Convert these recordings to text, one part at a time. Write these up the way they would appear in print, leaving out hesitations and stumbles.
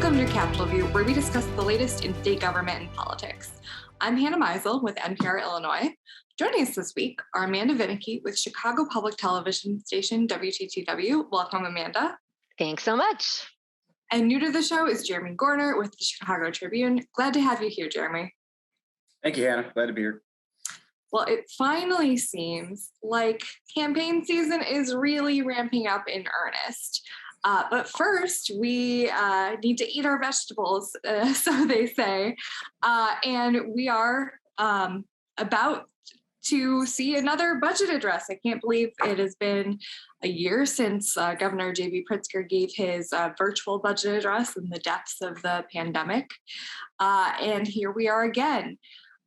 Welcome to Capitol View, where we discuss the latest in state government and politics. I'm Hannah Meisel with NPR Illinois. Joining us this week are Amanda Vinicky with Chicago Public Television station WTTW. Welcome, Amanda. Thanks so much. And new to the show is Jeremy Gorner with the Chicago Tribune. Glad to have you here, Jeremy. Thank you, Hannah. Glad to be here. Well, it finally seems like campaign season is really ramping up in earnest. But first, we need to eat our vegetables, so they say. And we are about to see another budget address. I can't believe it has been a year since Governor J.B. Pritzker gave his virtual budget address in the depths of the pandemic. And here we are again.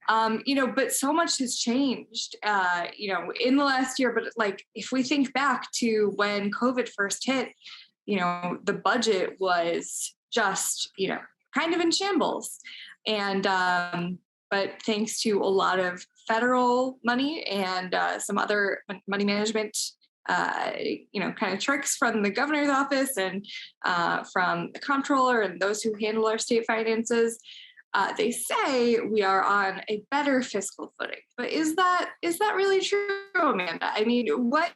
But so much has changed, in the last year. But like, if we think back to when COVID first hit, the budget was just, kind of in shambles. And, but thanks to a lot of federal money and some other money management, kind of tricks from the governor's office and from the comptroller and those who handle our state finances, they say we are on a better fiscal footing. But is that really true, Amanda? I mean, what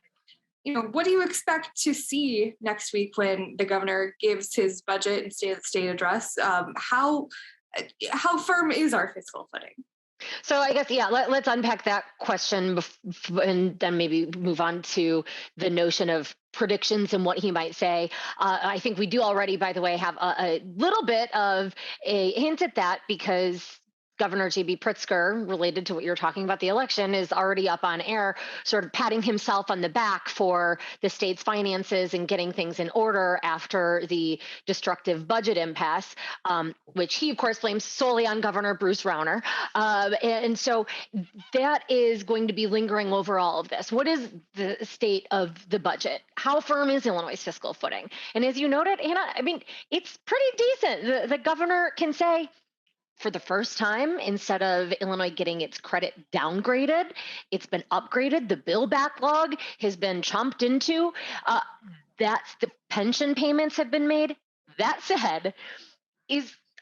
do you expect to see next week when the governor gives his budget and state of the state address? How firm is our fiscal footing? So I guess, let's unpack that question and then maybe move on to the notion of predictions and what he might say. I think we do already, by the way, have a little bit of a hint at that because Governor J.B. Pritzker, related to what you're talking about, the election, is already up on air, sort of patting himself on the back for the state's finances and getting things in order after the destructive budget impasse, which he, of course, blames solely on Governor Bruce Rauner. And so that is going to be lingering over all of this. What is the state of the budget? How firm is Illinois' fiscal footing? And as you noted, Hannah, I mean, it's pretty decent. The governor can say, for the first time, instead of Illinois getting its credit downgraded, it's been upgraded. The bill backlog has been chomped into. That's the pension payments have been made. That said,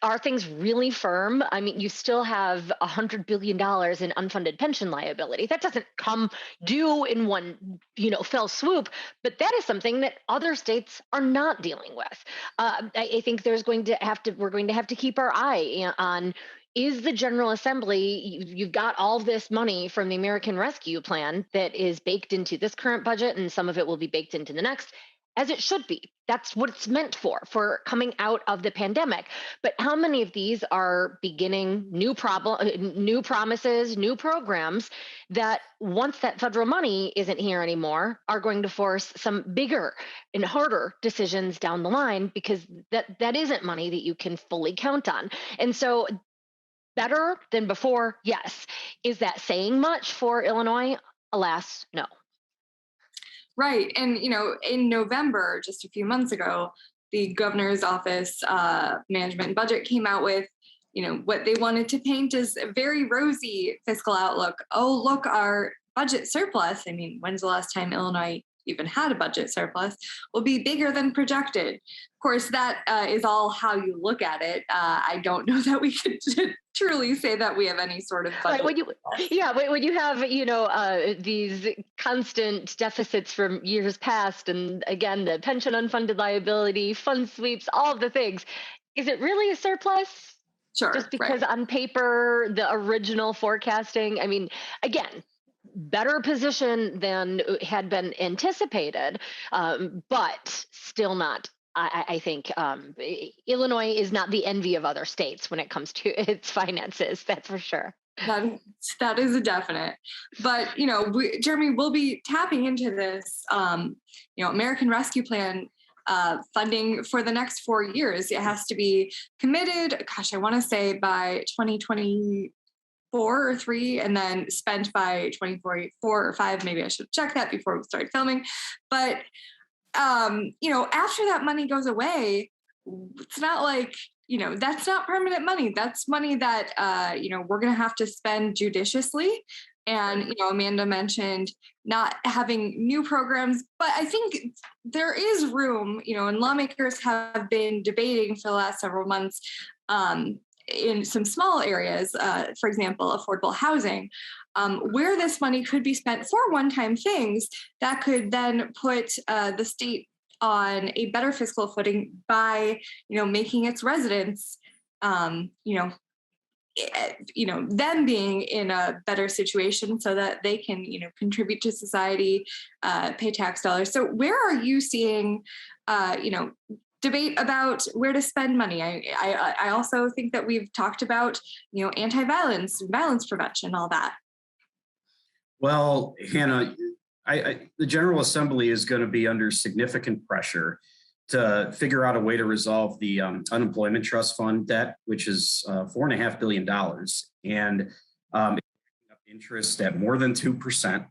are things really firm? I mean, you still have $100 billion in unfunded pension liability. That doesn't come due in one, fell swoop, but that is something that other states are not dealing with. I think we're going to have to keep our eye on, is the General Assembly, you've got all this money from the American Rescue Plan that is baked into this current budget, and some of it will be baked into the next, as it should be. That's what it's meant for coming out of the pandemic. But how many of these are beginning new promises, new programs that once that federal money isn't here anymore are going to force some bigger and harder decisions down the line, because that isn't money that you can fully count on. And so better than before, yes. Is that saying much for Illinois? Alas, no. Right. And, in November, just a few months ago, the governor's office management and budget came out with, what they wanted to paint as a very rosy fiscal outlook. Oh, look, our budget surplus. I mean, when's the last time Illinois even had a budget surplus? Will be bigger than projected. Of course, that is all how you look at it. I don't know that we could truly say that we have any sort of budget. Right, when you have, these constant deficits from years past, and again, the pension unfunded liability, fund sweeps, all of the things, is it really a surplus? Sure. Just because on paper, the original forecasting, I mean, again, better position than had been anticipated, but still not. I think Illinois is not the envy of other states when it comes to its finances. That's for sure. That is a definite. But, Jeremy, we'll be tapping into this, American Rescue Plan funding for the next 4 years. It has to be committed, I want to say by 2024 or 3, and then spent by 2024 or 5. Maybe I should check that before we start filming. But after that money goes away, it's not like, that's not permanent money. That's money that, we're going to have to spend judiciously. And, Amanda mentioned not having new programs, but I think there is room, and lawmakers have been debating for the last several months in some small areas, for example, affordable housing, where this money could be spent for one-time things that could then put the state on a better fiscal footing by, making its residents, them being in a better situation so that they can, contribute to society, pay tax dollars. So where are you seeing, debate about where to spend money? I also think that we've talked about, anti-violence, violence prevention, all that. Well, Hannah, the General Assembly is going to be under significant pressure to figure out a way to resolve the unemployment trust fund debt, which is $4.5 billion, and interest at more than 2%.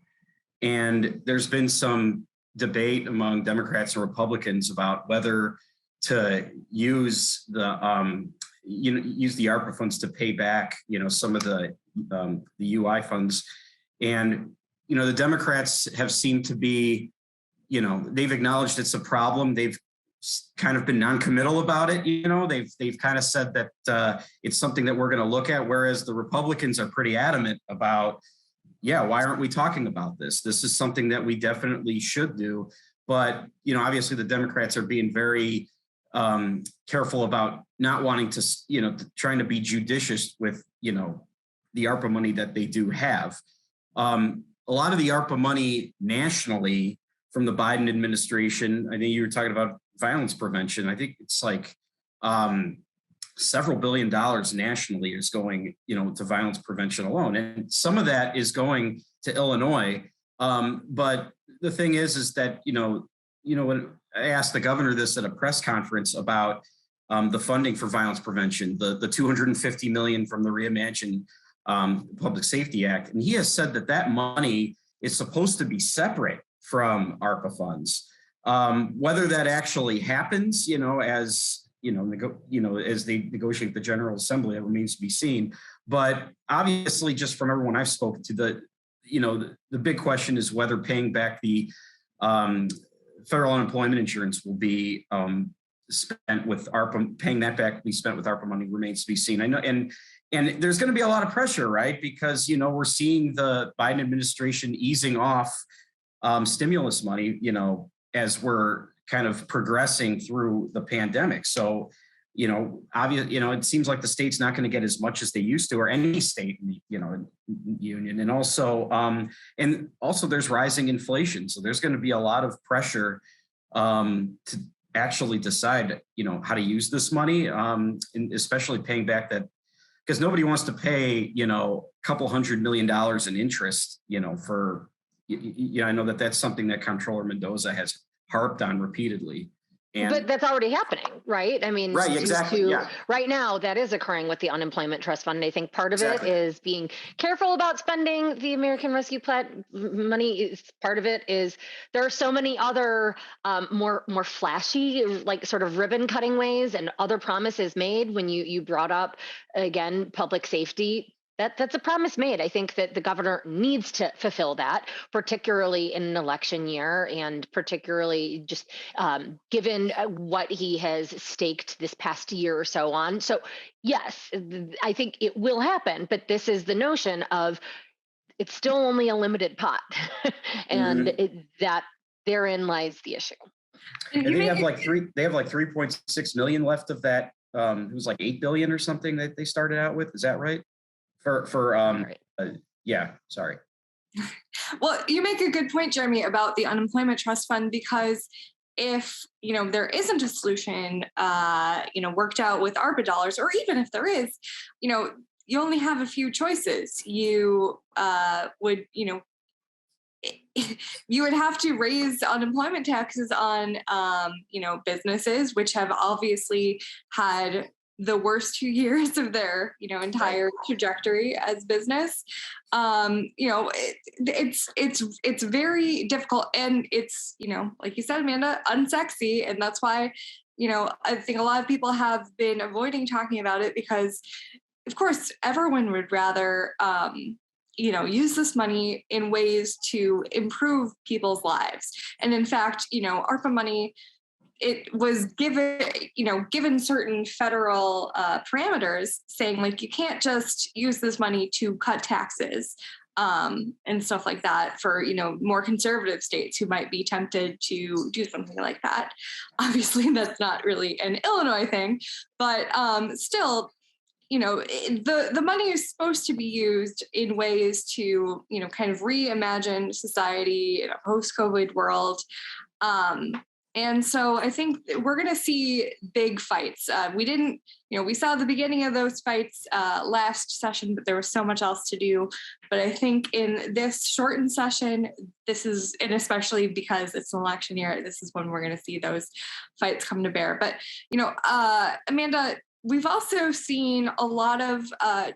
And there's been some debate among Democrats and Republicans about whether to use the use the ARPA funds to pay back some of the UI funds. And the Democrats have seemed to be they've acknowledged it's a problem. They've kind of been non-committal about it. They've kind of said that it's something that we're going to look at, whereas the Republicans are pretty adamant about, why aren't we talking about this? This is something that we definitely should do. But, obviously the Democrats are being very careful about not wanting to, trying to be judicious with, the ARPA money that they do have. A lot of the ARPA money nationally from the Biden administration, I think you were talking about violence prevention. I think it's like several $1 billion nationally is going, to violence prevention alone. And some of that is going to Illinois. But the thing is that, when I asked the governor this at a press conference about the funding for violence prevention, the $250 million from the Reimagine Public Safety Act. And he has said that money is supposed to be separate from ARPA funds. Whether that actually happens, as as they negotiate the General Assembly, it remains to be seen. But obviously, just from everyone I've spoken to, the big question is whether paying back the federal unemployment insurance will be spent with ARPA. Paying that back be spent with ARPA money remains to be seen. I know, and there's going to be a lot of pressure, right? Because we're seeing the Biden administration easing off stimulus money, as we're kind of progressing through the pandemic. So, obviously, it seems like the state's not going to get as much as they used to, or any state, union. And also there's rising inflation. So there's going to be a lot of pressure to actually decide, how to use this money, and especially paying back that, because nobody wants to pay, a couple $100 million in interest, for, I know that's something that Comptroller Mendoza has harped on repeatedly. But that's already happening, right? I mean, right, exactly. Right now, that is occurring with the unemployment trust fund. And I think part of it is being careful about spending the American Rescue Plan money. Part of it is there are so many other more flashy, like sort of ribbon cutting ways and other promises made. When you brought up again public safety. That's a promise made. I think that the governor needs to fulfill that, particularly in an election year, and particularly just given what he has staked this past year or so on. So yes, I think it will happen, but this is the notion of it's still only a limited pot, and that therein lies the issue. And they have like 3.6 million left of that. It was like 8 billion or something that they started out with. Is that right? Sorry. Well, you make a good point, Jeremy, about the unemployment trust fund, because if, there isn't a solution, worked out with ARPA dollars, or even if there is, you only have a few choices. You would, you would have to raise unemployment taxes on, businesses, which have obviously had the worst 2 years of their, entire trajectory as business. It's very difficult, and it's, like you said, Amanda, unsexy. And that's why, I think a lot of people have been avoiding talking about it, because of course everyone would rather, use this money in ways to improve people's lives. And in fact, ARPA money, it was given certain federal parameters saying like, you can't just use this money to cut taxes and stuff like that for, more conservative states who might be tempted to do something like that. Obviously, that's not really an Illinois thing, but still, the money is supposed to be used in ways to, kind of reimagine society in a post-COVID world. And so I think we're going to see big fights. We saw the beginning of those fights last session, but there was so much else to do. But I think in this shortened session, and especially because it's an election year, this is when we're going to see those fights come to bear. But, Amanda, we've also seen a lot of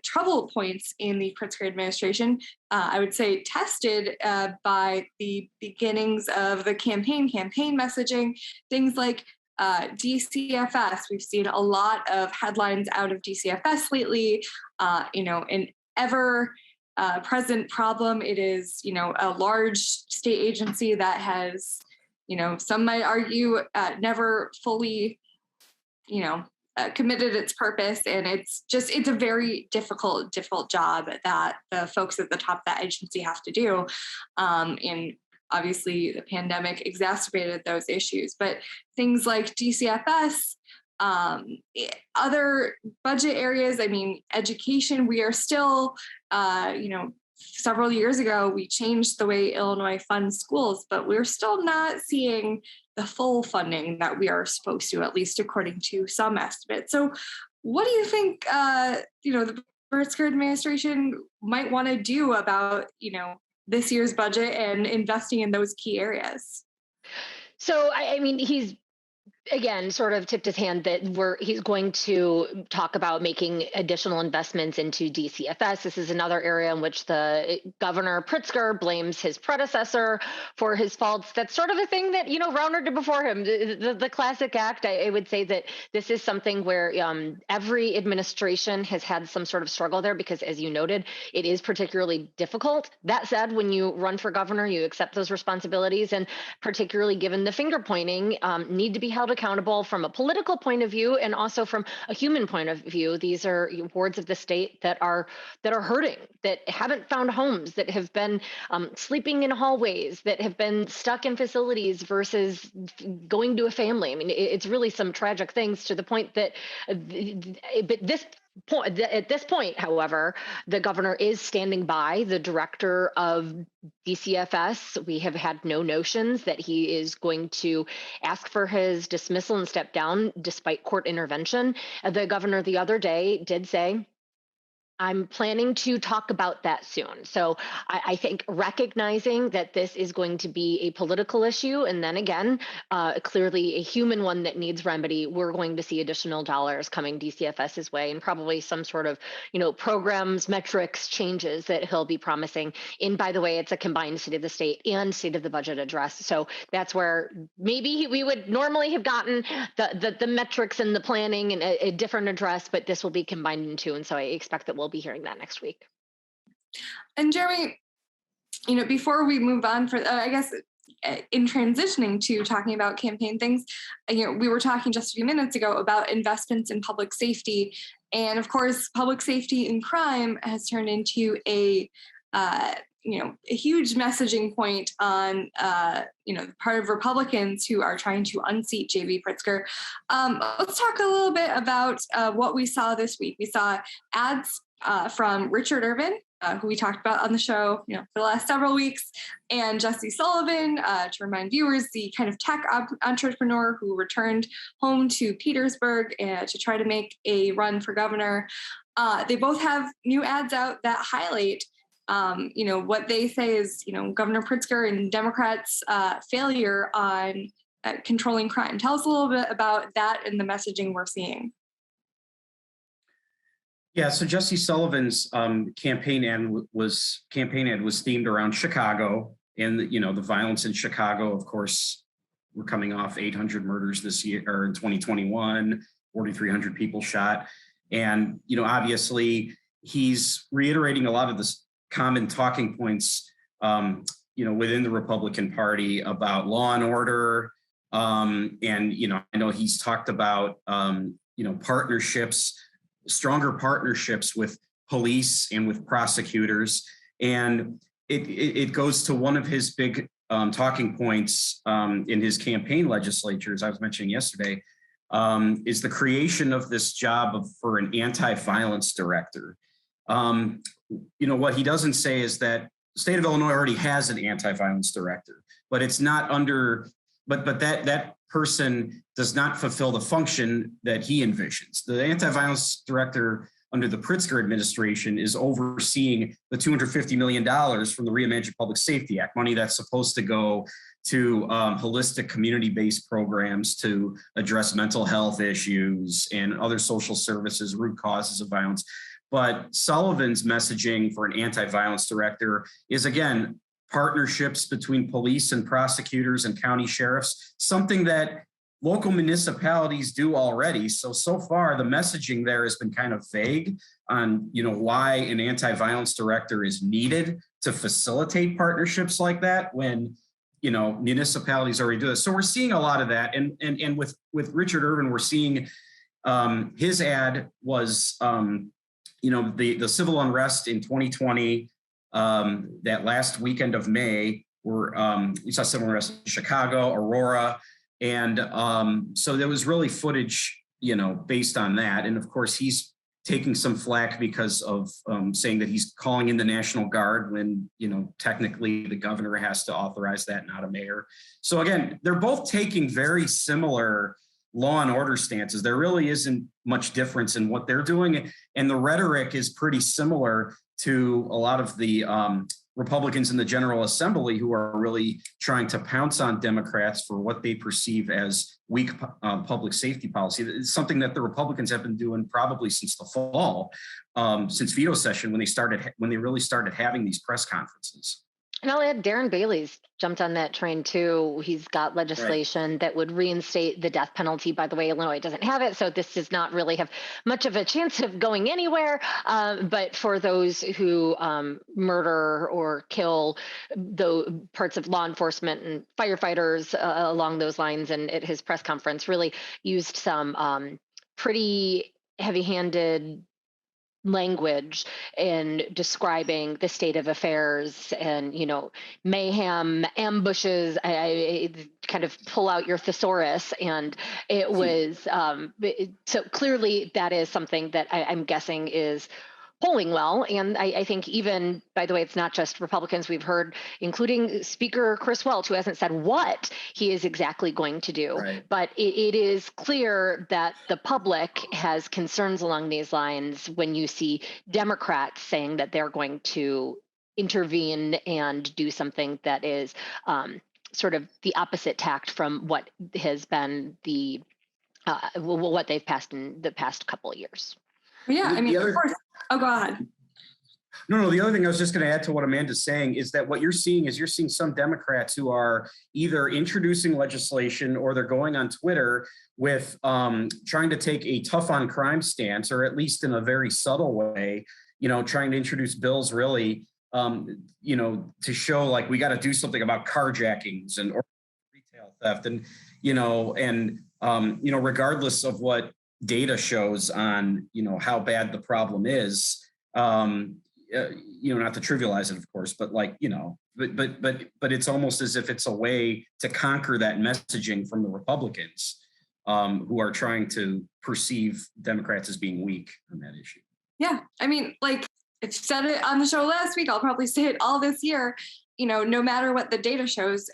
trouble points in the Pritzker administration, I would say tested by the beginnings of the campaign messaging, things like DCFS. We've seen a lot of headlines out of DCFS lately, an ever present problem. It is, a large state agency that has, some might argue never fully, committed its purpose. And it's a very difficult job that the folks at the top of that agency have to do. And obviously the pandemic exacerbated those issues, but things like DCFS, other budget areas, education, we are still, several years ago, we changed the way Illinois funds schools, but we're still not seeing the full funding that we are supposed to, at least according to some estimates. So what do you think, the Pritzker administration might want to do about, this year's budget and investing in those key areas? So, he's again sort of tipped his hand that he's going to talk about making additional investments into DCFS. This is another area in which the Governor Pritzker blames his predecessor for his faults. That's sort of a thing that, Rauner did before him, the classic act. I would say that this is something where every administration has had some sort of struggle there because, as you noted, it is particularly difficult. That said, when you run for governor, you accept those responsibilities, and particularly given the finger pointing, need to be held accountable from a political point of view and also from a human point of view. These are wards of the state that are hurting, that haven't found homes, that have been sleeping in hallways, that have been stuck in facilities versus going to a family. It's really some tragic things to the point that at this point, however, the governor is standing by the director of DCFS. We have had no notions that he is going to ask for his dismissal and step down despite court intervention. The governor the other day did say, I'm planning to talk about that soon. So I think recognizing that this is going to be a political issue, and then again, clearly a human one that needs remedy, we're going to see additional dollars coming DCFS's way, and probably some sort of, programs, metrics, changes that he'll be promising. And by the way, it's a combined state of the state and state of the budget address. So that's where maybe we would normally have gotten the metrics and the planning in a different address, but this will be combined into, and so I expect that we'll be hearing that next week. And Jeremy, before we move on I guess in transitioning to talking about campaign things, we were talking just a few minutes ago about investments in public safety. And of course, public safety and crime has turned into a huge messaging point on, the part of Republicans who are trying to unseat J.B. Pritzker. Let's talk a little bit about what we saw this week. We saw ads from Richard Irvin, who we talked about on the show, for the last several weeks, and Jesse Sullivan, to remind viewers, the kind of tech entrepreneur who returned home to Petersburg to try to make a run for governor. They both have new ads out that highlight what they say is, Governor Pritzker and Democrats' failure on controlling crime. Tell us a little bit about that and the messaging we're seeing. Yeah, so Jesse Sullivan's campaign ad was themed around Chicago and the violence in Chicago. Of course, we're coming off 800 murders this year, or in 2021, 4,300 people shot, and obviously he's reiterating a lot of common talking points, within the Republican Party about law and order. And, I know he's talked about, partnerships, stronger partnerships with police and with prosecutors. And it goes to one of his big talking points in his campaign legislatures, I was mentioning yesterday, is the creation of this job for an anti-violence director. What he doesn't say is that the state of Illinois already has an anti-violence director, but it's not but that person does not fulfill the function that he envisions. The anti-violence director under the Pritzker administration is overseeing the $250 million from the Reimagined Public Safety Act, money that's supposed to go to holistic community-based programs to address mental health issues and other social services, root causes of violence. But Sullivan's messaging for an anti-violence director is, again, partnerships between police and prosecutors and county sheriffs, something that local municipalities do already. So far, the messaging there has been kind of vague on, why an anti-violence director is needed to facilitate partnerships like that when, municipalities already do this. So we're seeing a lot of that. And with Richard Irvin, we're seeing his ad was, the civil unrest in 2020, that last weekend of May, we saw civil unrest in Chicago, Aurora. And so there was really footage, based on that. And of course, he's taking some flack because of saying that he's calling in the National Guard when, technically the governor has to authorize that, not a mayor. So again, they're both taking very similar law and order stances. There really isn't much difference in what they're doing. And the rhetoric is pretty similar to a lot of the Republicans in the General Assembly who are really trying to pounce on Democrats for what they perceive as weak public safety policy. It's something that the Republicans have been doing probably since the fall, since veto session, when they really started having these press conferences. And I'll add, Darren Bailey's jumped on that train too. He's got legislation that would reinstate the death penalty. By the way, Illinois doesn't have it, so this does not really have much of a chance of going anywhere. But for those who murder or kill the parts of law enforcement and firefighters along those lines, and at his press conference really used some pretty heavy-handed language in describing the state of affairs and, mayhem, ambushes. I kind of pull out your thesaurus, and it was so clearly that is something that I'm guessing is polling well. And I think even, by the way, it's not just Republicans we've heard, including Speaker Chris Welch, who hasn't said what he is exactly going to do. Right. But it is clear that the public has concerns along these lines when you see Democrats saying that they're going to intervene and do something that is sort of the opposite tact from what has been what they've passed in the past couple of years. Yeah, I mean, of course. Oh, go ahead. No, the other thing I was just going to add to what Amanda's saying is that what you're seeing some Democrats who are either introducing legislation or they're going on Twitter with trying to take a tough on crime stance, or at least in a very subtle way, trying to introduce bills really, to show like we got to do something about carjackings and retail theft and, regardless of what data shows on, how bad the problem is, not to trivialize it, of course, but but it's almost as if it's a way to conquer that messaging from the Republicans who are trying to perceive Democrats as being weak on that issue. Yeah. I mean, I said it on the show last week, I'll probably say it all this year, no matter what the data shows,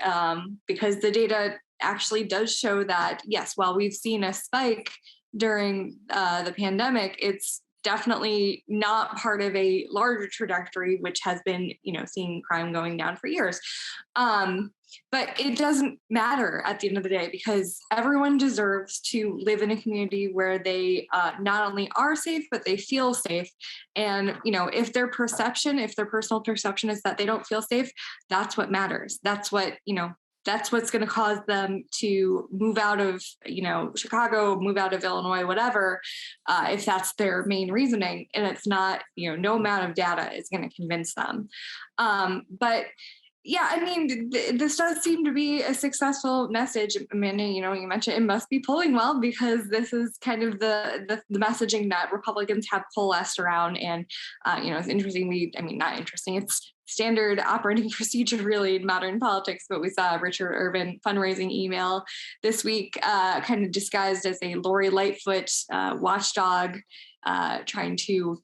because the data actually does show that, yes, while we've seen a spike during the pandemic, it's definitely not part of a larger trajectory, which has been, seeing crime going down for years. But it doesn't matter at the end of the day, because everyone deserves to live in a community where they not only are safe, but they feel safe. And, if their personal perception is that they don't feel safe, that's what matters. That's what, that's what's going to cause them to move out of, Chicago, move out of Illinois, whatever, if that's their main reasoning. And it's not, no amount of data is going to convince them. But yeah, I mean, this does seem to be a successful message. Amanda, you mentioned it must be polling well, because this is kind of the messaging that Republicans have coalesced around. And, it's interesting. Not interesting. It's standard operating procedure really in modern politics, but we saw a Richard Urban fundraising email this week, kind of disguised as a Lori Lightfoot watchdog, trying to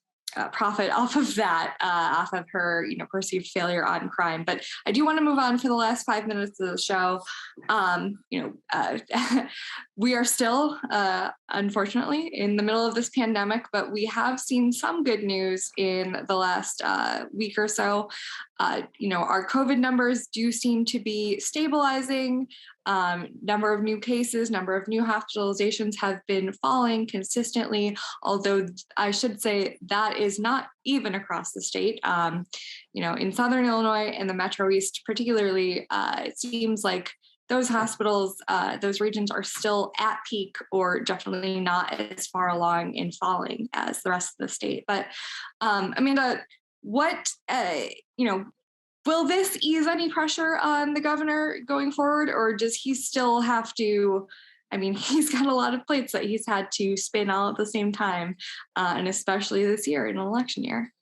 profit off of that, off of her, perceived failure on crime. But I do want to move on for the last 5 minutes of the show. We are still, unfortunately, in the middle of this pandemic, but we have seen some good news in the last week or so. Our COVID numbers do seem to be stabilizing. Number of new cases, number of new hospitalizations have been falling consistently, although I should say that is not even across the state. In Southern Illinois and the Metro East particularly, it seems like those hospitals, those regions are still at peak, or definitely not as far along in falling as the rest of the state. But Amanda, what, will this ease any pressure on the governor going forward, or does he still have to, he's got a lot of plates that he's had to spin all at the same time, and especially this year in an election year?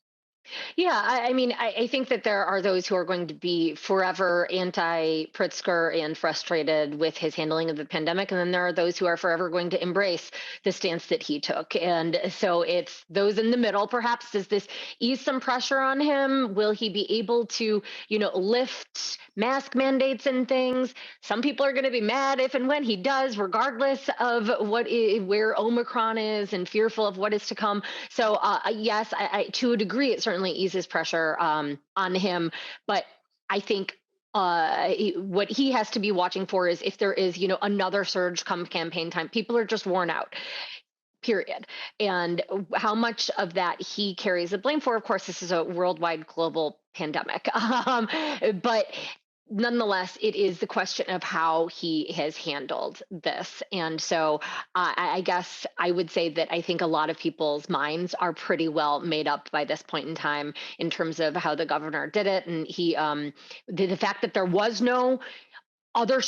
Yeah, I think that there are those who are going to be forever anti-Pritzker and frustrated with his handling of the pandemic. And then there are those who are forever going to embrace the stance that he took. And so it's those in the middle. Perhaps does this ease some pressure on him? Will he be able to, lift mask mandates and things? Some people are going to be mad if and when he does, regardless of where Omicron is, and fearful of what is to come. So yes, I to a degree, it certainly eases pressure on him, but I think what he has to be watching for is if there is, another surge come campaign time. People are just worn out, period. And how much of that he carries the blame for. Of course, this is a worldwide global pandemic, but nonetheless, it is the question of how he has handled this. And so I guess I would say that I think a lot of people's minds are pretty well made up by this point in time in terms of how the governor did it. And he, the fact that there was no other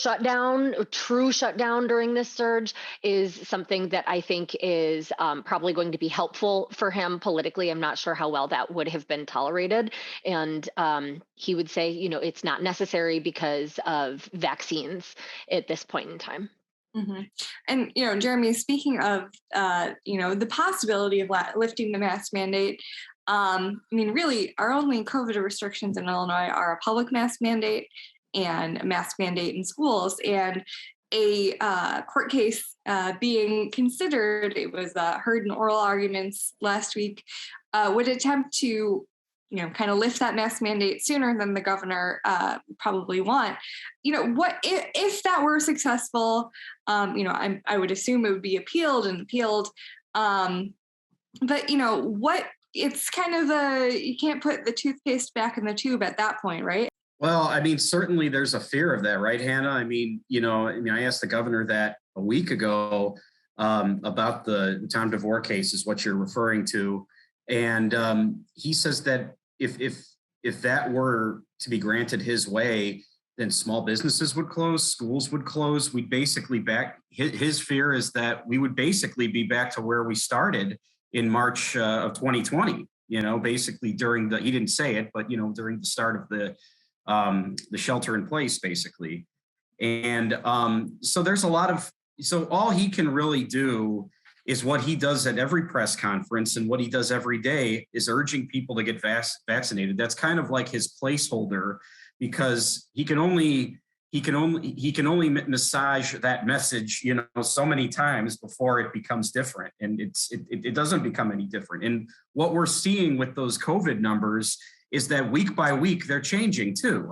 true shutdown during this surge is something that I think is probably going to be helpful for him politically. I'm not sure how well that would have been tolerated. And he would say, it's not necessary because of vaccines at this point in time. Mm-hmm. And, Jeremy, speaking of, the possibility of lifting the mask mandate, really our only COVID restrictions in Illinois are a public mask mandate and a mask mandate in schools. And a court case being considered, it was heard in oral arguments last week, would attempt to, kind of lift that mask mandate sooner than the governor probably want. What if that were successful? I would assume it would be appealed. But what? It's kind of you can't put the toothpaste back in the tube at that point, right? Well, certainly there's a fear of that, right, Hannah? I asked the governor that a week ago about the Tom DeVore case is what you're referring to. And he says that if that were to be granted his way, then small businesses would close, schools would close. We'd basically his fear is that we would basically be back to where we started in March of 2020, basically he didn't say it, but, during the start of the shelter in place, basically. And so there's so all he can really do is what he does at every press conference, and what he does every day is urging people to get vaccinated. That's kind of like his placeholder, because he can only massage that message, so many times before it becomes different. And it doesn't become any different. And what we're seeing with those COVID numbers is that week by week, they're changing too.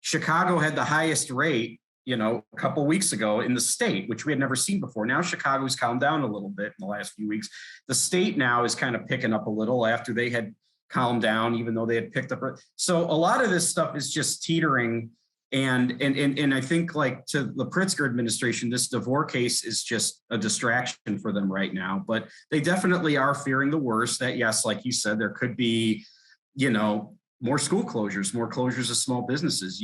Chicago had the highest rate, a couple weeks ago in the state, which we had never seen before. Now Chicago's calmed down a little bit in the last few weeks. The state now is kind of picking up a little after they had calmed down, even though they had picked up. So a lot of this stuff is just teetering And I think, like, to the Pritzker administration, this DeVore case is just a distraction for them right now. But they definitely are fearing the worst, that, yes, like you said, there could be, more school closures, more closures of small businesses,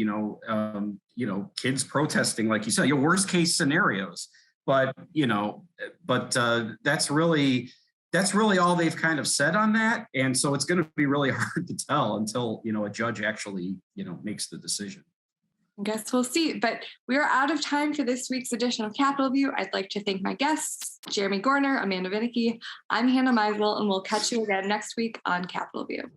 kids protesting, like you said, your worst case scenarios. But, that's really all they've kind of said on that. And so it's going to be really hard to tell until, a judge actually, makes the decision. I guess we'll see. But we are out of time for this week's edition of Capitol View. I'd like to thank my guests, Jeremy Gorner, Amanda Vinicky. I'm Hannah Meisel, and we'll catch you again next week on Capitol View.